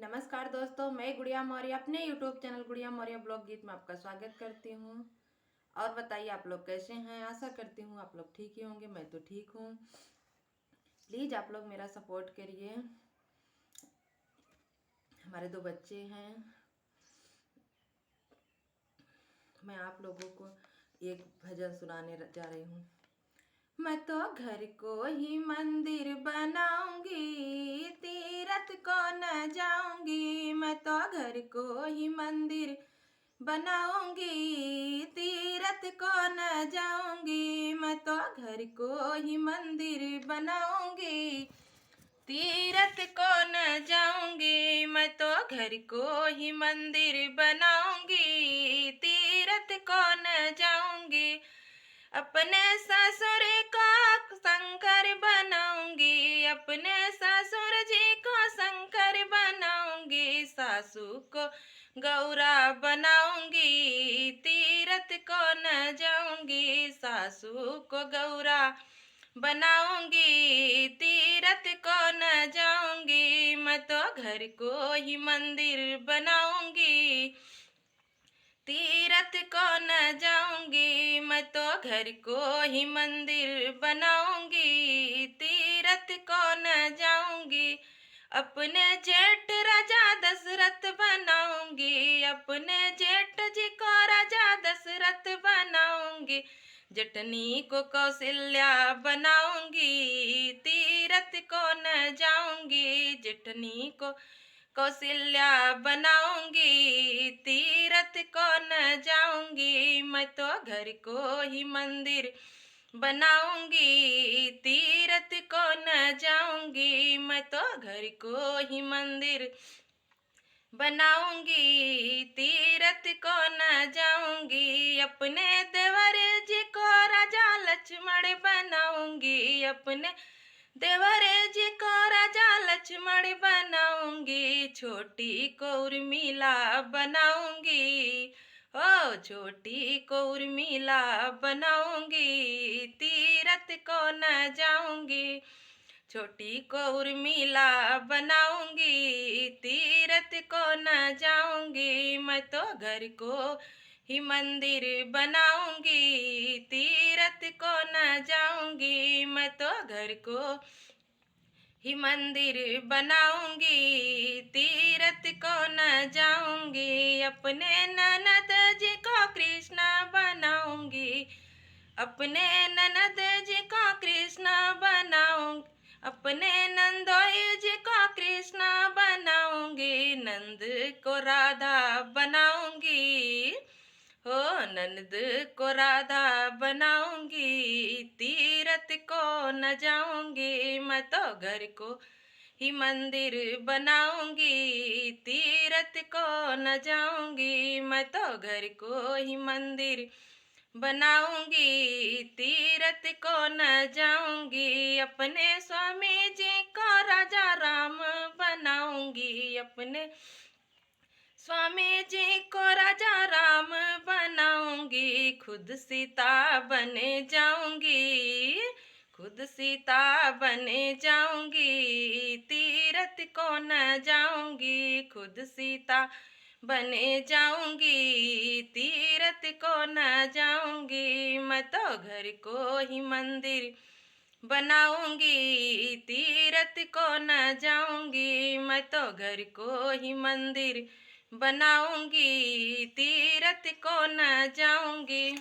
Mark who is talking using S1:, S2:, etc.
S1: नमस्कार दोस्तों, मैं गुड़िया मौर्य अपने यूट्यूब चैनल गुड़िया मौर्य ब्लॉग गीत में आपका स्वागत करती हूँ। और बताइए आप लोग कैसे हैं। आशा करती हूँ आप लोग ठीक ही होंगे। मैं तो ठीक हूँ। प्लीज़ आप लोग मेरा सपोर्ट करिए। हमारे 2 बच्चे हैं। मैं आप लोगों को एक भजन सुनाने जा रही हूँ। मैं तो घर को ही मंदिर बनाऊंगी, तीरथ को न जाऊंगी। मैं तो घर को ही मंदिर बनाऊंगी, तीरथ को न जाऊंगी। मैं तो घर को ही मंदिर बनाऊंगी, तीरथ को न जाऊंगी। मैं तो घर को ही मंदिर बनाऊंगी, तीरथ को न जाऊंगी। अपने ससुर को शंकर बनाऊंगी, अपने ससुर जी को शंकर बनाऊंगी। सासू को गौरा बनाऊंगी, तीरथ को न जाऊंगी। सासू को गौरा बनाऊंगी, तीरथ को न जाऊंगी। मैं तो घर को ही मंदिर बनाऊंगी, तीरथ को न जाऊंगी। मैं तो घर को ही मंदिर बनाऊंगी, तीरथ को न जाऊंगी। अपने जेठ राजा दशरथ बनाऊंगी, अपने जेठ जी को राजा दशरथ बनाऊंगी। जटनी को कौशल्या बनाऊंगी, तीरथ को न जाऊंगी। जटनी को कौशल्या बनाऊंगी, तीरथ को न जाऊंगी। मैं तो घर को ही मंदिर बनाऊंगी, तीरथ को न जाऊंगी। मैं तो घर को ही मंदिर बनाऊंगी, तीरथ को न जाऊंगी। अपने देवर जी को राजा लक्ष्मण बनाऊंगी, अपने देवर जी को राजा लक्ष्मण बनाऊंगी। छोटी को उर्मिला बनाऊंगी, ओ छोटी को उर्मिला बनाऊंगी। तीरथ को न जाऊंगी, छोटी को उर्मिला बनाऊंगी। तीरथ को न जाऊंगी। मैं तो घर को ही मंदिर बनाऊंगी, तीरथ को न जाऊंगी। मैं तो घर को ही मंदिर बनाऊंगी, तीरथ को न जाऊंगी। अपने ननद जी को कृष्ण बनाऊंगी, अपने ननद जी को कृष्ण बनाऊंगी। अपने नंदोई जी को कृष्ण बनाऊंगी, नंद को राधा बनाऊंगी। हो नंद को राधा बनाऊंगी, तीरथ को न जाऊंगी। मैं तो घर को ही मंदिर बनाऊंगी, तीरथ को न जाऊंगी। मैं तो घर को ही मंदिर बनाऊंगी, तीरथ को न जाऊंगी। अपने स्वामी जी को राजा राम बनाऊंगी, अपने स्वामी जी को राजा राम बनाऊंगी। खुद सीता बने जाऊंगी, खुद सीता बने जाऊंगी। तीरथ को न जाऊंगी, खुद सीता बने जाऊंगी। तीरथ को न जाऊंगी। मैं तो घर को ही मंदिर बनाऊंगी, तीरथ को न जाऊंगी। मैं तो घर को ही मंदिर बनाऊंगी, तीरथ को न जाऊंगी।